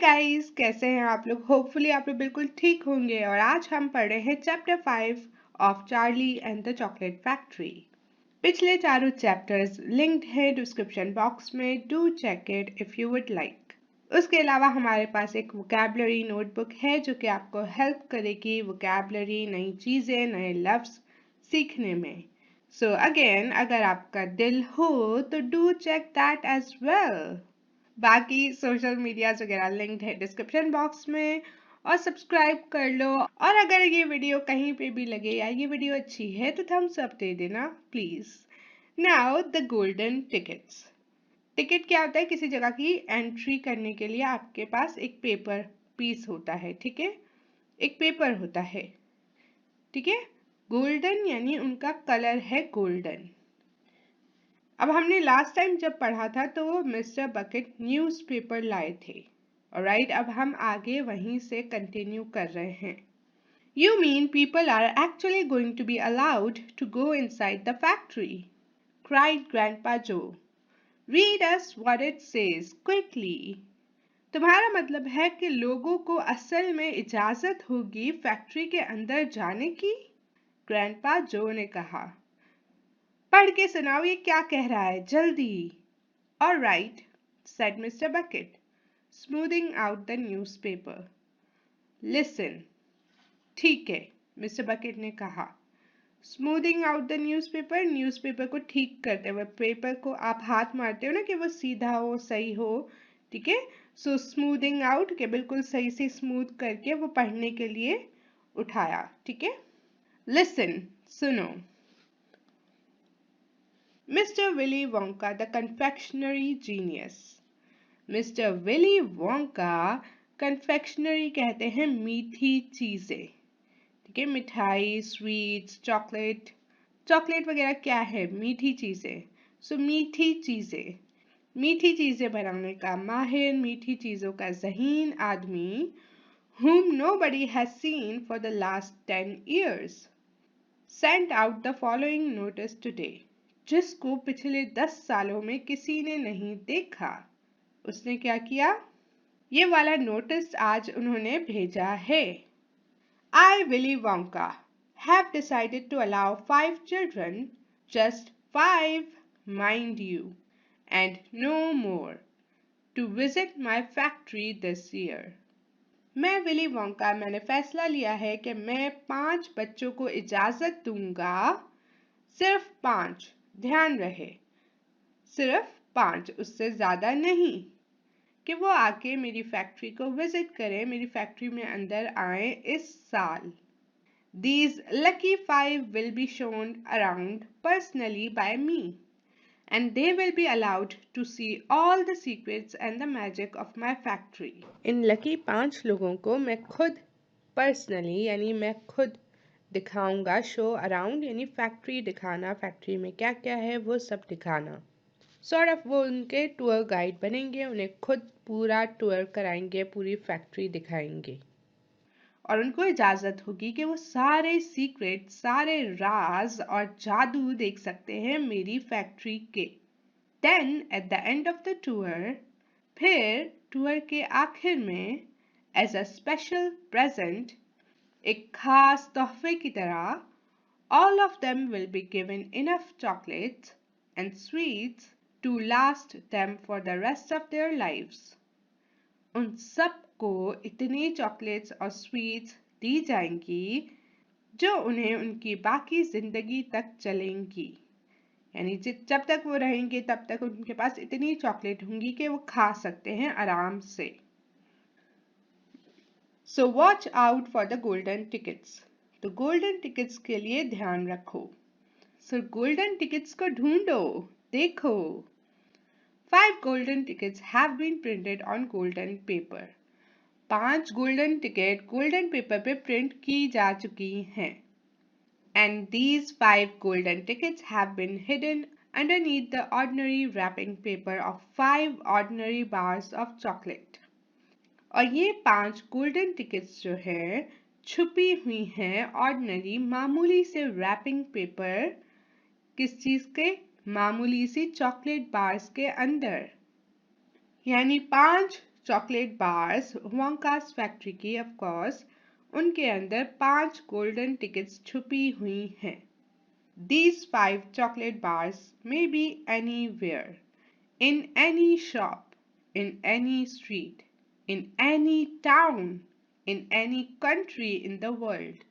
Guys, कैसे हैं आप लोग? होपफुली आप लोग बिल्कुल ठीक होंगे। और आज हम पढ़ रहे हैं chapter 5 of Charlie and the chocolate factory. पिछले चारों चैप्टर्स लिंक्ड है डिस्क्रिप्शन बॉक्स में। Do check it if you would like. उसके अलावा हमारे पास एक वोकैबुलरी नोटबुक है जो कि आपको हेल्प करेगी वोकैबुलरी, नई चीज़ें, नए लफ्ज़ सीखने में। सो अगेन, अगर आपका दिल हो तो do check that as well. बाकी सोशल मीडियाज वगैरह लिंक्ड है डिस्क्रिप्शन बॉक्स में, और सब्सक्राइब कर लो। और अगर ये वीडियो कहीं पे भी लगे या ये वीडियो अच्छी है तो थम्स अप दे देना please. Now the golden tickets. Ticket क्या होता है? किसी जगह की एंट्री करने के लिए आपके पास एक पेपर पीस होता है, ठीक है? एक पेपर होता है, ठीक है? गोल्डन यानी उनका कलर है गोल्डन। अब हमने लास्ट टाइम जब पढ़ा था तो वो मिस्टर बकेट न्यूज़पेपर लाए थे। ऑलराइट, अब हम आगे वहीं से कंटिन्यू कर रहे हैं। You mean people are actually going to be allowed to go inside the factory? cried Grandpa Joe. Read us what it says quickly. तुम्हारा मतलब है कि लोगों को असल में इजाजत होगी फैक्ट्री के अंदर जाने की? ग्रैंडपा जो ने कहा। पढ़ के सुनाओ, ये क्या कह रहा है, जल्दी। All right, said Mr. Bucket, smoothing out the newspaper. Listen. ठीक है, मिस्टर बकेट ने कहा। Smoothing out the newspaper, newspaper को ठीक करते हुए। पेपर को आप हाथ मारते हो ना कि वो सीधा हो, सही हो, ठीक है? सो स्मूथिंग आउट के बिल्कुल सही से स्मूथ करके वो पढ़ने के लिए उठाया, ठीक है? लिसन, सुनो। Mister Willy Wonka the confectionery genius. Mister Willy Wonka, confectionery कहते हैं मीठी चीज़ें, ठीक है? मिठाई, स्वीट्स, चॉकलेट। चॉकलेट वगैरह क्या है? मीठी चीज़ें। सो मीठी चीज़ें, मीठी चीज़ें बनाने का माहिर, मीठी चीज़ों का ज़हीन आदमी, whom nobody has seen for the last 10 years, sent out the following notice today, जिसको पिछले 10 सालों में किसी ने नहीं देखा। उसने क्या किया? ये वाला नोटिस आज उन्होंने भेजा है। I, Willy Wonka, have decided to allow 5 children, just 5, mind you, and no more, to visit my factory this year. मैं विली वोंका, मैंने फैसला लिया है कि मैं 5 बच्चों को इजाज़त दूंगा, सिर्फ 5, ध्यान रहे, सिर्फ 5, उससे ज़्यादा नहीं, कि वो आके मेरी फैक्ट्री को विजिट करें, मेरी फैक्ट्री में अंदर आए इस साल। These lucky 5 will be shown around personally by me, and they will be allowed to see all the secrets and the magic of my factory. In lucky 5 लोगों को मैं खुद पर्सनली यानी मैं खुद दिखाऊंगा। शो अराउंड यानी फैक्ट्री दिखाना, फैक्ट्री में क्या क्या है वो सब दिखाना। सॉर्ट ऑफ वो उनके टूर गाइड बनेंगे, उन्हें खुद पूरा टूर कराएंगे, पूरी फैक्ट्री दिखाएंगे। और उनको इजाज़त होगी कि वो सारे सीक्रेट, सारे राज और जादू देख सकते हैं मेरी फैक्ट्री के। Then at the end of the tour, फिर टूर के आखिर में, एज अ स्पेशल प्रेजेंट, एक खास तोहफे की तरह, all of them will be given enough chocolates and sweets to last them for the rest of their lives. उन सबको इतनी चॉकलेट्स और स्वीट्स दी जाएंगी जो उन्हें उनकी बाकी जिंदगी तक चलेंगी। यानी जब तक वो रहेंगे तब तक उनके पास इतनी चॉकलेट होंगी कि वो खा सकते हैं आराम से। So watch out for the golden tickets. तो गोल्डन टिकट्स के लिए ध्यान रखो। सो गोल्डन टिकट्स को ढूंढो, देखो। 5 golden tickets have been printed on golden paper. 5 golden ticket golden paper पे प्रिंट की जा चुकी हैं। And these 5 golden tickets have been hidden underneath the ordinary wrapping paper of 5 ordinary bars of chocolate. और ये 5 गोल्डन टिकट्स जो है छुपी हुई हैं ऑर्डिनरी, मामूली से रैपिंग पेपर, किस चीज़ के? मामूली सी चॉकलेट बार्स के अंदर। यानी 5 चॉकलेट बार्स वोंकास फैक्ट्री की ऑफ कोर्स उनके अंदर 5 गोल्डन टिकट्स छुपी हुई हैं। These 5 chocolate bars may be anywhere, in any shop, in any street, in any town, in any country in the world,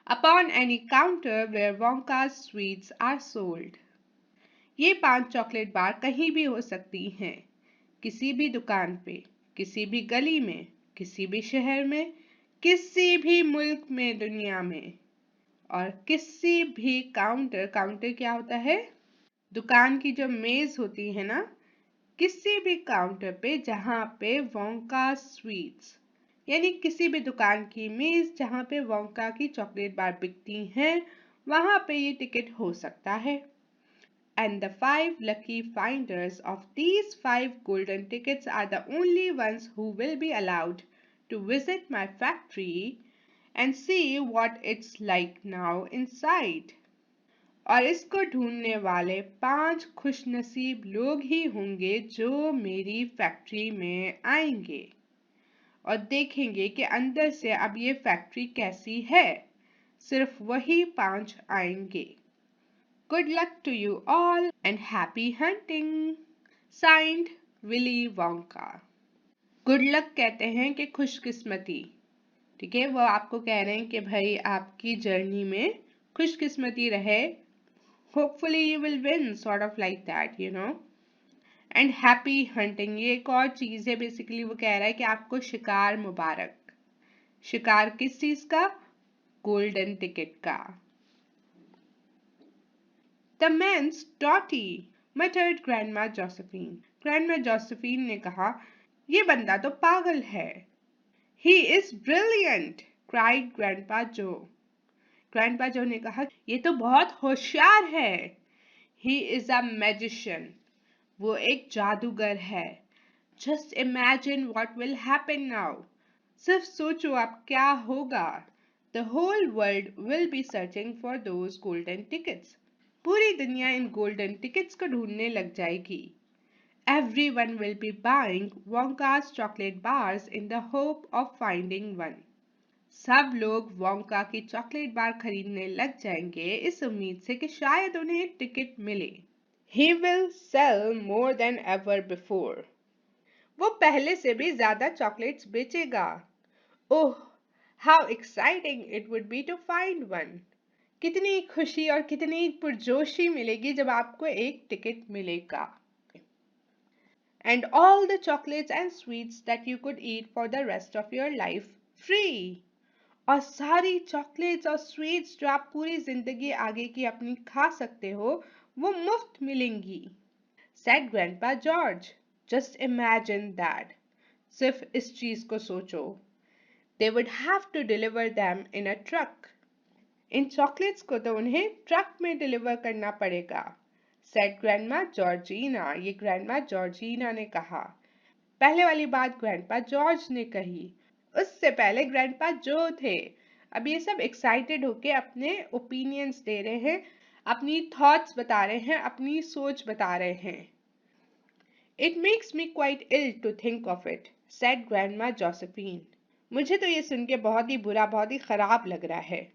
upon any counter where Wonka's sweets are sold. ये 5 chocolate bar कहीं भी हो सकती हैं, किसी भी दुकान पे, किसी भी गली में, किसी भी शहर में, किसी भी मुल्क में दुनिया में, और किसी भी काउंटर क्या होता है? दुकान की जो मेज होती है ना, किसी भी काउंटर पे जहाँ पे वोंका स्वीट्स यानी किसी भी दुकान की मेज जहाँ पे वोंका की चॉकलेट बार बिकती हैं, वहाँ पे ये टिकट हो सकता है। And the 5 lucky finders of these 5 golden tickets are the only ones who will be allowed to visit my factory and see what it's like now inside. और इसको ढूंढने वाले 5 खुशनसीब लोग ही होंगे जो मेरी फैक्ट्री में आएंगे और देखेंगे कि अंदर से अब ये फैक्ट्री कैसी है। सिर्फ वही 5 आएंगे। Good luck to you all and happy hunting. Signed, Willy Wonka. Good luck कहते हैं कि खुशकिस्मती। ठीक है, वो आपको कह रहे हैं कि भाई आपकी जर्नी में खुशकिस्मती रहे। Hopefully you will win, sort of like that, you know. And happy hunting, ये एक और चीज़ है। बेसिकली वो कह रहा है कि आपको शिकार मुबारक। शिकार किस चीज़ का? गोल्डन टिकट का। The man's dotty, muttered Grandma Josephine. Grandma Josephine ने कहा, ये बंदा तो पागल है। He is brilliant, cried Grandpa Joe. Grandpa Joe ने कहा, ये तो बहुत होशियार है। He is a magician. वो एक जादूगर है। Just imagine what will happen now. सिर्फ सोचो अब क्या होगा। The whole world will be searching for those golden tickets. पूरी दुनिया इन गोल्डन टिकट्स को ढूंढने लग जाएगी। Everyone will be buying Wonka's chocolate bars in the hope of finding one. सब लोग वोंका की चॉकलेट बार खरीदने लग जाएंगे इस उम्मीद से कि शायद उन्हें टिकट मिले। He will sell more than ever before. वो पहले से भी ज्यादा चॉकलेट्स बेचेगा। Oh, how exciting it would be to find one. कितनी खुशी और कितनी पुरजोशी मिलेगी जब आपको एक टिकट मिलेगा। And all the chocolates and sweets that you could eat for the rest of your life free. और सारी चॉकलेट्स और स्वीट्स जो आप पूरी जिंदगी आगे की अपनी खा सकते हो वो मुफ्त मिलेंगी। Said Grandpa George. Just imagine that. सिर्फ इस चीज को सोचो। They would have to deliver them in a truck. In chocolates को तो उन्हें ट्रक में डिलीवर करना पड़ेगा। Said Grandma Georgina. ये ग्रैंडमा जॉर्जिना ने कहा। पहले वाली बात ग्रैंडपा जॉर्ज ने कही। उससे पहले ग्रैंडपा जो थे। अब ये सब एक्साइटेड होके अपने ओपिनियंस दे रहे हैं, अपनी थॉट्स बता रहे हैं, अपनी सोच बता रहे हैं। It makes me quite ill to think of it, said Grandma Josephine. मुझे तो ये सुन के बहुत ही बुरा, बहुत ही खराब लग रहा है।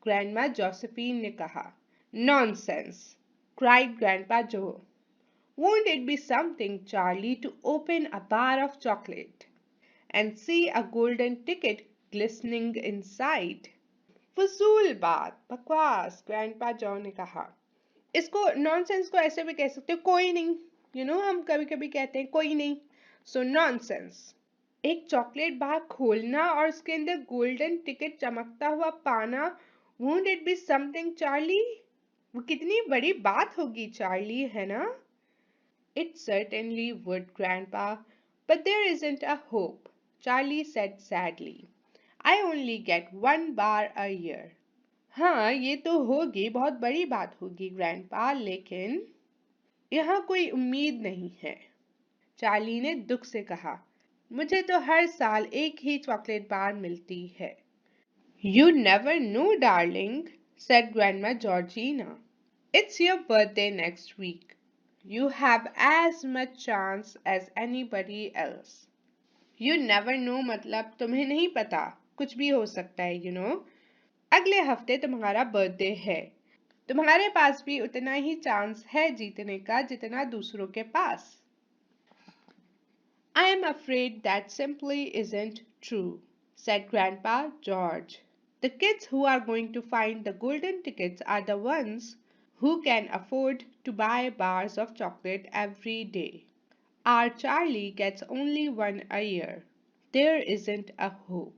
Grandma Josephine ने कहा। Nonsense, cried Grandpa Joe. Won't it be something, Charlie, to open a bar of chocolate and see a golden ticket glistening inside? फजूल बात, बकवास, ग्रैंडपा जॉ ने कहा। इसको नॉनसेंस को ऐसे भी कह सकते हो, कोई नहीं। हम कभी कभी कहते हैं कोई नहीं। सो नॉनसेंस। एक चॉकलेट बार खोलना और उसके अंदर गोल्डन टिकट चमकता हुआ पाना, won't it be something, Charlie? वो कितनी बड़ी बात होगी चार्ली, है ना? It certainly would, Grandpa, but there isn't a hope, Charlie said sadly. I only get 1 bar a year. हाँ, ये तो होगी, बहुत बड़ी बात होगी ग्रैंडपा, लेकिन यहाँ कोई उम्मीद नहीं है। चार्ली ने दुख से कहा, मुझे तो हर साल एक ही चॉकलेट बार मिलती है। You never know, darling, said Grandma Georgina. It's your birthday next week. You have as much chance as anybody else. You never know मतलब तुम्हें नहीं पता, कुछ भी हो सकता है, अगले हफ्ते तुम्हारा बर्थडे है, तुम्हारे पास भी उतना ही चांस है जीतने का जितना दूसरों के पास। I am afraid that simply isn't true, said Grandpa George. The kids who are going to find the golden tickets are the ones who can afford to buy bars of chocolate every day. Our Charlie gets only one a year. There isn't a hope.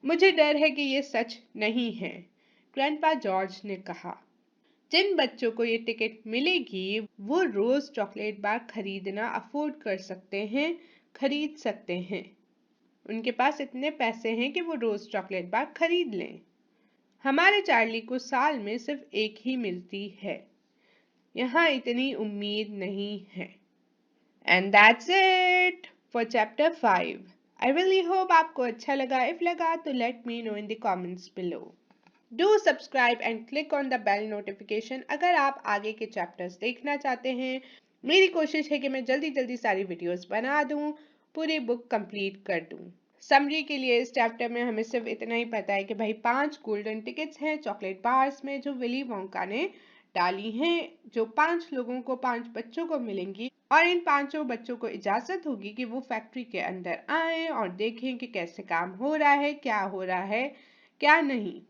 मुझे डर है कि ये सच नहीं है, grandpa George ने कहा। जिन बच्चों को ये टिकट मिलेगी वो रोज चॉकलेट बार खरीदना अफोर्ड कर सकते हैं, खरीद सकते हैं। उनके पास इतने पैसे हैं कि वो रोज चॉकलेट बार खरीद लें। हमारे चार्ली को साल में सिर्फ एक ही मिलती है, यहाँ इतनी उम्मीद नहीं है। And that's it for chapter 5। I really hope आपको अच्छा लगा। इफ लगा तो let me know in the comments below. Do subscribe and click on the bell notification अगर आप आगे के चैप्टर्स देखना चाहते हैं। मेरी कोशिश है कि मैं जल्दी जल्दी सारी वीडियोस बना दूं, पूरी बुक कंप्लीट कर दूं। समरी के लिए इस चैप्टर में हमें सिर्फ इतना ही पता है कि भाई 5 गोल्डन टिकट्स हैं चॉकलेट बार्स में जो विली वोंका ने डाली हैं, जो 5 लोगों को 5 बच्चों को मिलेंगी और इन 5 बच्चों को इजाजत होगी कि वो फैक्ट्री के अंदर आए और देखें कि कैसे काम हो रहा है, क्या हो रहा है, क्या नहीं।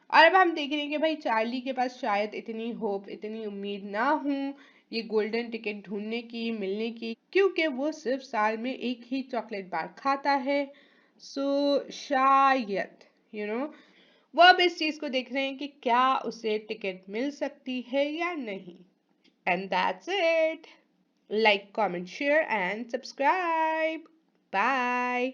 और अब हम देख रहे हैं कि भाई चार्ली के पास शायद इतनी होप, इतनी उम्मीद ना हो ये गोल्डन टिकट ढूंढने की, मिलने की, क्योंकि वो सिर्फ साल में एक ही चॉकलेट बार खाता है। सो शायद वो अब इस चीज को देख रहे हैं कि क्या उसे टिकट मिल सकती है या नहीं। And that's it. Like, comment, share and subscribe. Bye.